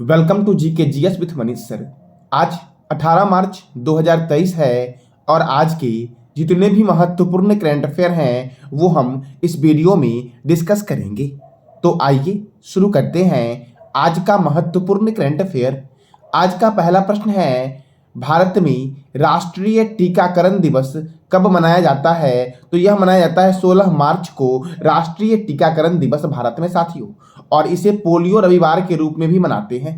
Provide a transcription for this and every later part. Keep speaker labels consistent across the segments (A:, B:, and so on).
A: Welcome to जी के GS with Manish sir. आज 18 मार्च 2023 है और आज के जितने भी महत्वपूर्ण करंट अफेयर हैं वो हम इस वीडियो में डिस्कस करेंगे। तो आइए शुरू करते हैं आज का महत्वपूर्ण करंट अफेयर। आज का पहला प्रश्न है, भारत में राष्ट्रीय टीकाकरण दिवस कब मनाया जाता है? तो यह मनाया जाता है 16 मार्च को राष्ट्रीय टीकाकरण दिवस भारत में साथियों, और इसे पोलियो रविवार के रूप में भी मनाते हैं।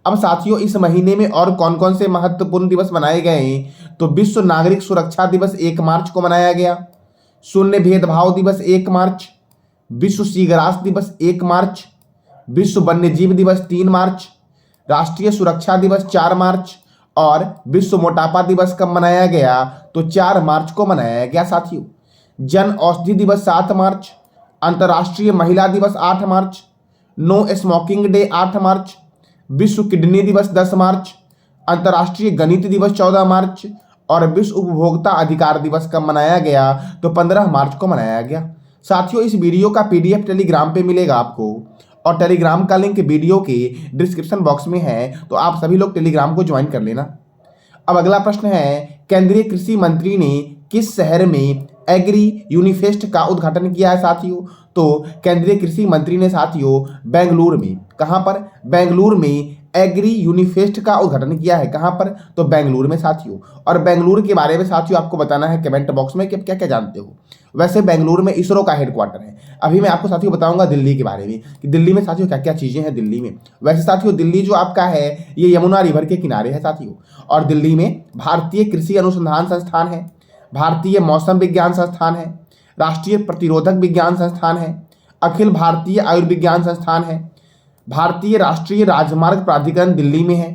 A: अब साथियों, इस महीने में और कौन कौन से महत्वपूर्ण दिवस मनाए गए हैं? तो विश्व नागरिक सुरक्षा दिवस 1 मार्च को मनाया गया, शून्य भेदभाव दिवस 1 मार्च, विश्व सीगरास दिवस 1 मार्च, विश्व वन्यजीव दिवस 3 मार्च, राष्ट्रीय सुरक्षा दिवस 4 मार्च और विश्व मोटापा दिवस कब मनाया गया? तो 4 मार्च को मनाया गया साथियों। जन औषधि दिवस 7 मार्च, अंतर्राष्ट्रीय महिला दिवस 8 मार्च, नो स्मोकिंग डे 8 मार्च, विश्व किडनी दिवस 10 मार्च, अंतर्राष्ट्रीय गणित दिवस 14 मार्च और विश्व उपभोक्ता अधिकार दिवस कब मनाया गया? तो 15 मार्च को मनाया गया साथियों। इस वीडियो का पीडीएफ टेलीग्राम पे मिलेगा आपको, और टेलीग्राम का लिंक वीडियो के डिस्क्रिप्शन बॉक्स में है, तो आप सभी लोग टेलीग्राम को ज्वाइन कर लेना। अब अगला प्रश्न है, केंद्रीय कृषि मंत्री ने किस शहर में एग्री यूनिफेस्ट का उद्घाटन किया है साथियों? तो केंद्रीय कृषि मंत्री ने साथियों बेंगलुरु में, कहां पर? बेंगलुरु में एग्री यूनिफेस्ट का उद्घाटन किया है। कहां पर? तो बेंगलुरु में साथियों। और बेंगलुरु के बारे में साथियों आपको बताना है कमेंट बॉक्स में कि आप क्या क्या जानते हो। वैसे बेंगलुरु में इसरो का हेडक्वार्टर है। अभी मैं आपको साथियों बताऊंगा दिल्ली के बारे में कि दिल्ली में साथियों क्या क्या चीजें हैं दिल्ली में। वैसे साथियों दिल्ली जो आपका है ये यमुना रिवर के किनारे है साथियों, और दिल्ली में भारतीय कृषि अनुसंधान संस्थान है, भारतीय मौसम विज्ञान संस्थान है, राष्ट्रीय प्रतिरोधक विज्ञान संस्थान है, अखिल भारतीय आयुर्विज्ञान संस्थान है, भारतीय राष्ट्रीय राजमार्ग प्राधिकरण दिल्ली में है,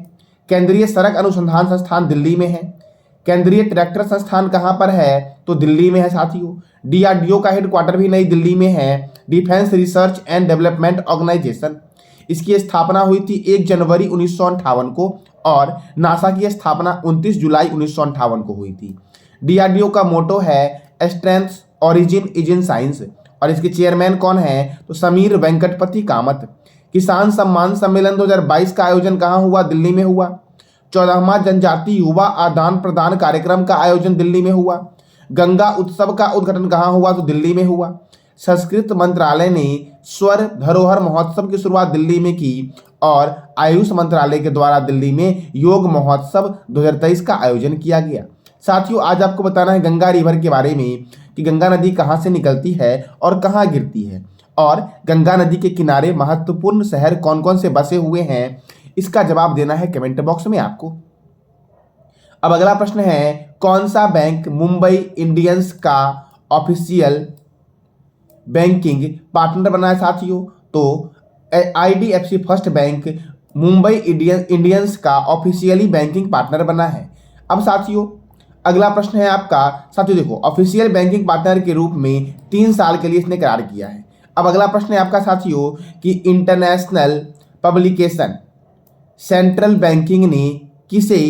A: केंद्रीय सड़क अनुसंधान संस्थान दिल्ली में है, केंद्रीय ट्रैक्टर संस्थान कहाँ पर है? तो दिल्ली में है साथियों। डीआरडीओ का हेडक्वार्टर भी नई दिल्ली में है, defence research and development organisation. इसकी स्थापना हुई थी 1 जनवरी 1958 को और नासा की स्थापना 29 जुलाई 1958 को हुई थी। डीआरडीओ का मोटो है strength origin is in science, और इसके चेयरमैन कौन है? तो समीर वेंकटपति कामत। किसान सम्मान सम्मेलन 2022 का आयोजन कहाँ हुआ? दिल्ली में हुआ। 14वां जनजातीय युवा आदान प्रदान कार्यक्रम का आयोजन दिल्ली में हुआ। गंगा उत्सव का उद्घाटन कहाँ हुआ? तो दिल्ली में हुआ। संस्कृत मंत्रालय ने स्वर धरोहर महोत्सव की शुरुआत दिल्ली में की, और आयुष मंत्रालय के द्वारा दिल्ली में योग महोत्सव 2023 का आयोजन किया गया। साथियों आज आपको बताना है गंगा रिवर के बारे में कि गंगा नदी कहाँ से निकलती है और कहाँ गिरती है, और गंगा नदी के किनारे महत्वपूर्ण शहर कौन कौन से बसे हुए हैं, इसका जवाब देना है कमेंट बॉक्स में आपको। अब अगला प्रश्न है, कौन सा बैंक मुंबई इंडियंस का ऑफिशियल बैंकिंग पार्टनर बना है साथियों? तो IDFC first bank Mumbai Indians का ऑफिशियली बैंकिंग पार्टनर बना है। अब साथियों अगला प्रश्न है आपका, साथियों देखो ऑफिशियल बैंकिंग पार्टनर के रूप में 3 साल के लिए इसने करार किया है। अब अगला प्रश्न है आपका साथियों कि इंटरनेशनल पब्लिकेशन सेंट्रल बैंकिंग ने किसे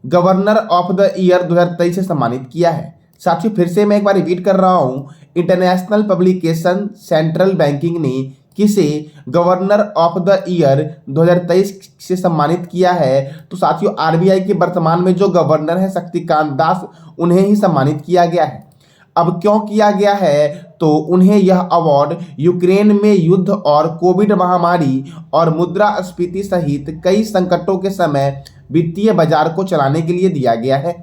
A: गवर्नर ऑफ द ईयर 2023 से सम्मानित किया है? साथियों फिर से मैं एक बार रिपीट कर रहा हूं, इंटरनेशनल पब्लिकेशन सेंट्रल बैंकिंग ने किसे गवर्नर ऑफ द ईयर 2023 से सम्मानित किया है? तो साथियों आरबीआई के वर्तमान में जो गवर्नर है शक्तिकांत दास, उन्हें ही सम्मानित किया गया है। अब क्यों किया गया है? तो उन्हें यह अवार्ड यूक्रेन में युद्ध और कोविड महामारी और मुद्रास्फीति सहित कई संकटों के समय वित्तीय बाजार को चलाने के लिए दिया गया है।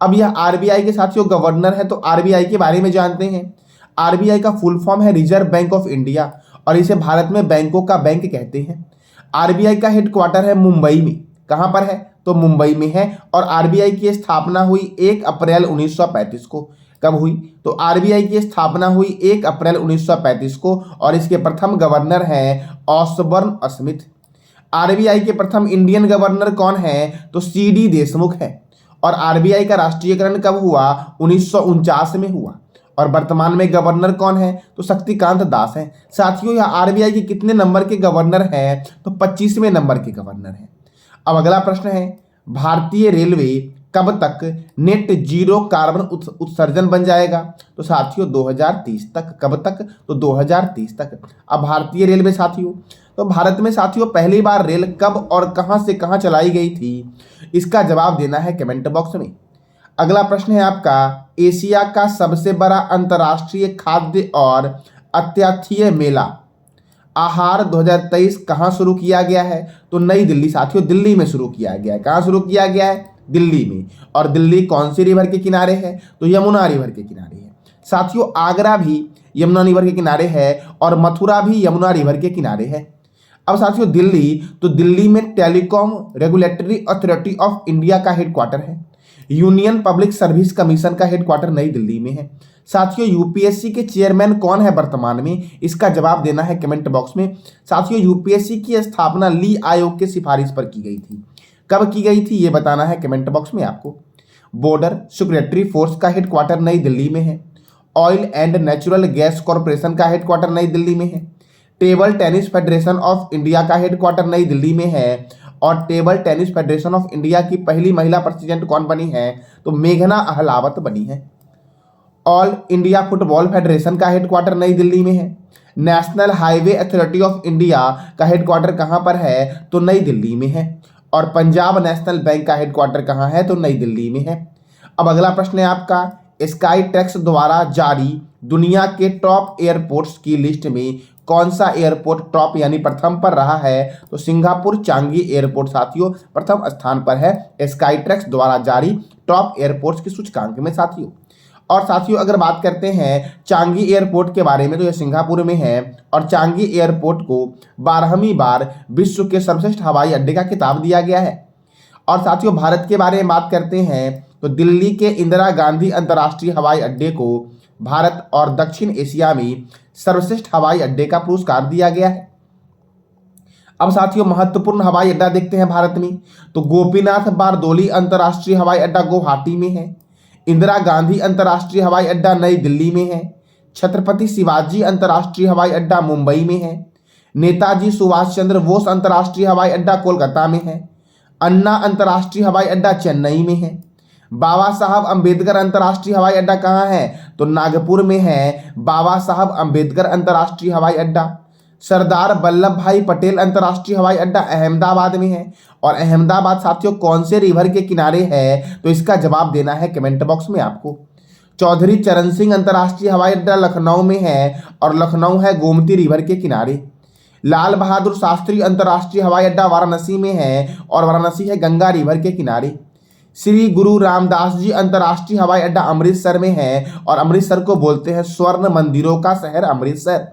A: अब यह आरबीआई के साथियों गवर्नर है, तो आरबीआई के बारे में जानते हैं। आरबीआई का फुल फॉर्म है रिजर्व बैंक ऑफ इंडिया, और इसे भारत में बैंकों का बैंक कहते हैं। आरबीआई का हेडक्वार्टर है मुंबई में। कहां पर है? तो मुंबई में है, और आरबीआई की स्थापना हुई 1 अप्रैल 1935 को। कब हुई? तो आरबीआई की स्थापना हुई 1 अप्रैल 1935 को, और इसके प्रथम गवर्नर हैं ऑसबर्न स्मिथ। आरबीआई के प्रथम इंडियन गवर्नर कौन है? तो सीडी देशमुख है। और आरबीआई का राष्ट्रीयकरण कब हुआ? 1949 में हुआ। और वर्तमान में गवर्नर कौन है? तो शक्तिकांत दास हैं। साथियों यह आरबीआई के कितने नंबर के गवर्नर हैं? तो 25वें नंबर के गवर्नर हैं। अब अगला प्रश्न है, भारतीय रेलवे कब तक नेट जीरो कार्बन उत्सर्जन बन जाएगा? तो साथियों 2030 तक। कब तक? तो 2030 तक। अब भारतीय रेलवे साथियों तो भारत में साथियों पहली बार रेल कब और कहां से कहां चलाई गई थी, इसका जवाब देना है कमेंट बॉक्स में। अगला प्रश्न है आपका, एशिया का सबसे बड़ा अंतर्राष्ट्रीय खाद्य और आतिथ्य मेला आहार 2023 कहां शुरू किया गया है? तो नई दिल्ली साथियों, दिल्ली में शुरू किया गया है। कहां शुरू किया गया है? दिल्ली में। और दिल्ली कौन सी रिवर के किनारे है? तो यमुना रिवर के किनारे है। साथियों आगरा भी यमुना रिवर के किनारे है और मथुरा भी यमुना रिवर के किनारे है। अब साथियों दिल्ली, तो दिल्ली में telecom regulatory authority of India का हेडक्वार्टर है। यूनियन पब्लिक सर्विस कमीशन का हेडक्वार्टर नई दिल्ली में है। साथियों यूपीएससी के चेयरमैन कौन है वर्तमान में, इसका जवाब देना है कमेंट बॉक्स में। साथियों यूपीएससी की स्थापना ली आयोग के सिफारिश पर की गई थी। कब की गई थी ये बताना है कमेंट बॉक्स में आपको। बॉर्डर सिक्योरिटी फोर्स का हेडक्वार्टर नई दिल्ली में है। Oil and natural gas corporation का हेडक्वार्टर नई दिल्ली में है। Table tennis federation of India का हेडक्वार्टर नई दिल्ली में है। और table tennis federation of India की पहली महिला प्रेसिडेंट कौन बनी है? तो मेघना अहलावत बनी है। ऑल इंडिया फुटबॉल फेडरेशन का हेडक्वार्टर नई दिल्ली में है। National highway authority of India का हेडक्वार्टर कहां पर है? तो नई दिल्ली में है। और पंजाब नेशनल बैंक का हेडक्वार्टर कहां है? तो नई दिल्ली में है। अब अगला प्रश्न है आपका, स्काई ट्रैक्स द्वारा जारी दुनिया के टॉप एयरपोर्ट्स की लिस्ट में कौन सा एयरपोर्ट टॉप यानी प्रथम पर रहा है? तो सिंगापुर चांगी एयरपोर्ट साथियों प्रथम स्थान पर है स्काई ट्रैक्स द्वारा जारी टॉप एयरपोर्ट्स की सूचकांक में साथियों। और साथियों अगर बात करते हैं चांगी एयरपोर्ट के बारे में, तो यह सिंगापुर में है और चांगी एयरपोर्ट को 12वीं बार विश्व के सर्वश्रेष्ठ हवाई अड्डे का खिताब दिया गया है। और साथियों भारत के बारे में बात करते हैं तो दिल्ली के इंदिरा गांधी अंतर्राष्ट्रीय हवाई अड्डे को भारत और दक्षिण एशिया में सर्वश्रेष्ठ हवाई अड्डे का पुरस्कार दिया गया है। अब साथियों महत्वपूर्ण हवाई अड्डा देखते हैं भारत में, तो गोपीनाथ बारदोली अंतर्राष्ट्रीय हवाई अड्डा गुवाहाटी में है। इंदिरा गांधी अंतर्राष्ट्रीय हवाई अड्डा नई दिल्ली में है। छत्रपति शिवाजी अंतर्राष्ट्रीय हवाई अड्डा मुंबई में है। नेताजी सुभाष चंद्र बोस अंतर्राष्ट्रीय हवाई अड्डा कोलकाता में है। अन्ना अंतर्राष्ट्रीय हवाई अड्डा चेन्नई में है। बाबा साहब अंबेडकर अंतर्राष्ट्रीय हवाई अड्डा कहाँ है? तो नागपुर में है बाबा साहब अंबेडकर अंतर्राष्ट्रीय हवाई अड्डा। सरदार वल्लभ भाई पटेल अंतर्राष्ट्रीय हवाई अड्डा अहमदाबाद में है। और अहमदाबाद साथियों कौन से रिवर के किनारे है? तो इसका जवाब देना है कमेंट बॉक्स में आपको। चौधरी चरण सिंह अंतर्राष्ट्रीय हवाई अड्डा लखनऊ में है और लखनऊ है गोमती रिवर के किनारे। लाल बहादुर शास्त्री अंतर्राष्ट्रीय हवाई अड्डा वाराणसी में है और वाराणसी है गंगा रिवर के किनारे। श्री गुरु रामदास जी अंतर्राष्ट्रीय हवाई अड्डा अमृतसर में है और अमृतसर को बोलते हैं स्वर्ण मंदिरों का शहर अमृतसर।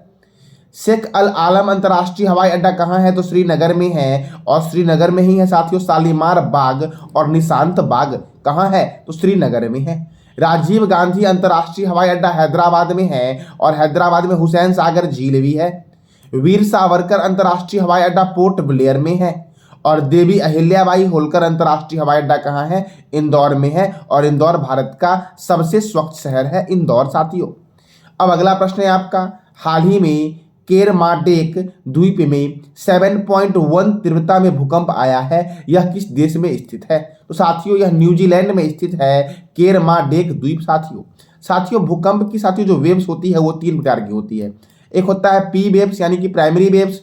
A: शेख अल आलम अंतर्राष्ट्रीय हवाई अड्डा कहाँ है? तो श्रीनगर में है और श्रीनगर में ही है साथियों शालीमार बाग और निशांत बाग कहाँ है? तो श्रीनगर में है। राजीव गांधी अंतर्राष्ट्रीय हवाई अड्डा हैदराबाद में है और हैदराबाद में हुसैन सागर झील भी है। वीर सावरकर अंतर्राष्ट्रीय हवाई अड्डा पोर्ट ब्लेयर में है। और देवी अहिल्याबाई होलकर अंतर्राष्ट्रीय हवाई अड्डा कहाँ है? इंदौर में है और इंदौर भारत का सबसे स्वच्छ शहर है इंदौर साथियों। अब अगला प्रश्न है आपका, हाल ही में केरमाडेक द्वीप में 7.1 तीव्रता में भूकंप आया है, यह किस देश में स्थित है? तो साथियों यह न्यूजीलैंड में स्थित है केरमाडेक द्वीप साथियों भूकंप की साथियों जो वेव्स होती है वो 3 प्रकार की होती है। एक होता है पी वेव्स यानी कि प्राइमरी वेव्स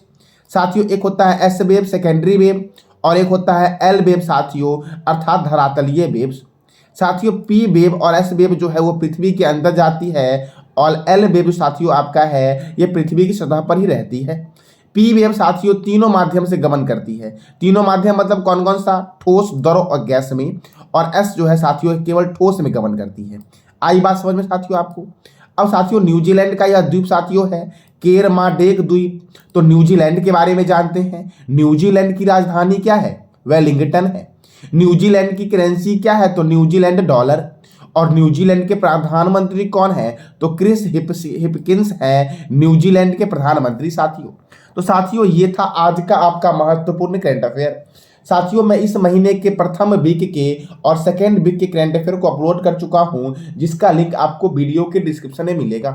A: साथियों, एक होता है एस वेव सेकेंडरी वेव और एक होता है एल वेव साथियों अर्थात धरातलीय वेव्स। साथियों पी वेव और एस वेव जो है वो पृथ्वी के अंदर जाती है और एल वेव साथियों आपका है ये पृथ्वी की सतह पर ही रहती है। पी वेव साथियों तीनों माध्यम से गमन करती है। तीनों माध्यम मतलब कौन कौन सा? ठोस, द्रव और गैस में। और एस जो है साथियों केवल ठोस में गमन करती है। आई बात समझ में साथियों आपको। अब साथियों न्यूजीलैंड का यह द्वीप साथियों है केरमाडेक द्वीप। तो न्यूजीलैंड के बारे में जानते हैं। न्यूजीलैंड की राजधानी क्या है? वेलिंगटन है। न्यूजीलैंड की करेंसी क्या है? तो न्यूजीलैंड डॉलर। और न्यूजीलैंड के प्रधानमंत्री कौन है? तो क्रिस हिपकिंस है न्यूजीलैंड के प्रधानमंत्री साथियों। तो साथियों ये था आज का आपका महत्वपूर्ण करंट अफेयर। साथियों मैं इस महीने के प्रथम वीक के और सेकेंड वीक के करंट अफेयर को अपलोड कर चुका हूं, जिसका लिंक आपको वीडियो के डिस्क्रिप्शन में मिलेगा।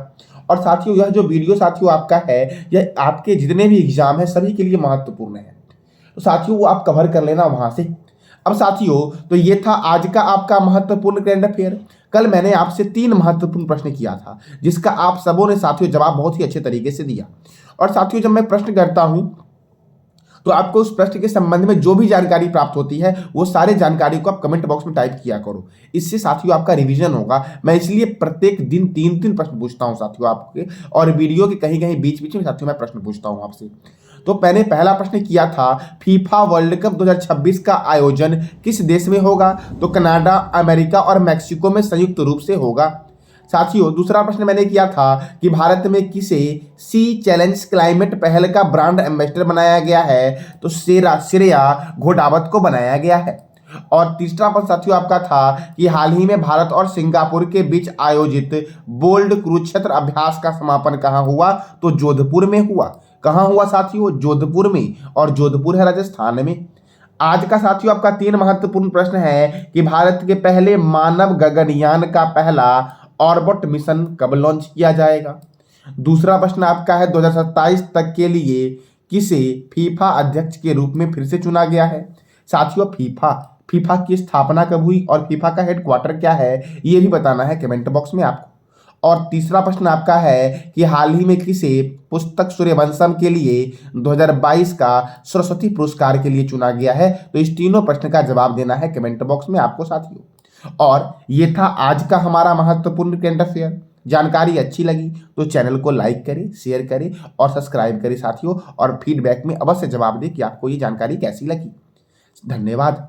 A: और साथियों यह जो वीडियो साथियों आपका है यह आपके जितने भी एग्जाम है सभी के लिए महत्वपूर्ण है, तो साथियों वो आप कवर कर लेना वहां से। अब साथियों तो ये था आज का आपका महत्वपूर्ण करंट अफेयर। कल मैंने आपसे 3 महत्वपूर्ण प्रश्न किया था जिसका आप सबों ने साथियों जवाब बहुत ही अच्छे तरीके से दिया। और साथियों जब मैं प्रश्न करता हूं तो आपको उस प्रश्न के संबंध में जो भी जानकारी प्राप्त होती है वो सारे जानकारी को आप कमेंट बॉक्स में टाइप किया करो। इससे साथियों आपका रिवीजन होगा। मैं इसलिए प्रत्येक दिन 3-3 प्रश्न पूछता हूं साथियों आपके, और वीडियो के कहीं कहीं बीच बीच में साथियों मैं प्रश्न पूछता हूं आपसे। तो मैंने पहला प्रश्न किया था फीफा वर्ल्ड कप 2026 का आयोजन किस देश में होगा? तो कनाडा, अमेरिका और मैक्सिको में संयुक्त रूप से होगा। साथियों दूसरा प्रश्न मैंने किया था कि भारत में किसे सी चैलेंज क्लाइमेट पहल का ब्रांड एम्बेसडर बनाया गया है? तो श्रेया घोटावत को बनाया गया है। और तीसरा प्रश्न साथियों आपका था कि हाल ही में भारत और सिंगापुर के बीच आयोजित बोल्ड कुरुक्षेत्र अभ्यास का समापन कहां हुआ? तो जोधपुर में हुआ। कहां हुआ साथियों? जोधपुर में, और जोधपुर है राजस्थान में। आज का साथियों आपका 3 महत्वपूर्ण प्रश्न है कि भारत के पहले मानव गगनयान का पहला ऑर्बिट मिशन कब लॉन्च किया जाएगा? दूसरा प्रश्न आपका है 2027 तक के लिए किसे फीफा अध्यक्ष के रूप में फिर से चुना गया है? साथियों फीफा की स्थापना कब हुई और फीफा का हेडक्वार्टर क्या है, ये भी बताना है कमेंट बॉक्स में आपको। और तीसरा प्रश्न आपका है कि हाल ही में किसे पुस्तक सूर्यवंशम के लिए 2022 का सरस्वती पुरस्कार के लिए चुना गया है? तो इस तीनों प्रश्न का जवाब देना है कमेंट बॉक्स में आपको साथियों। और ये था आज का हमारा महत्वपूर्ण करंट अफेयर। जानकारी अच्छी लगी तो चैनल को लाइक करें, शेयर करें और सब्सक्राइब करें साथियों, और फीडबैक में अवश्य जवाब दें कि आपको ये जानकारी कैसी लगी। धन्यवाद।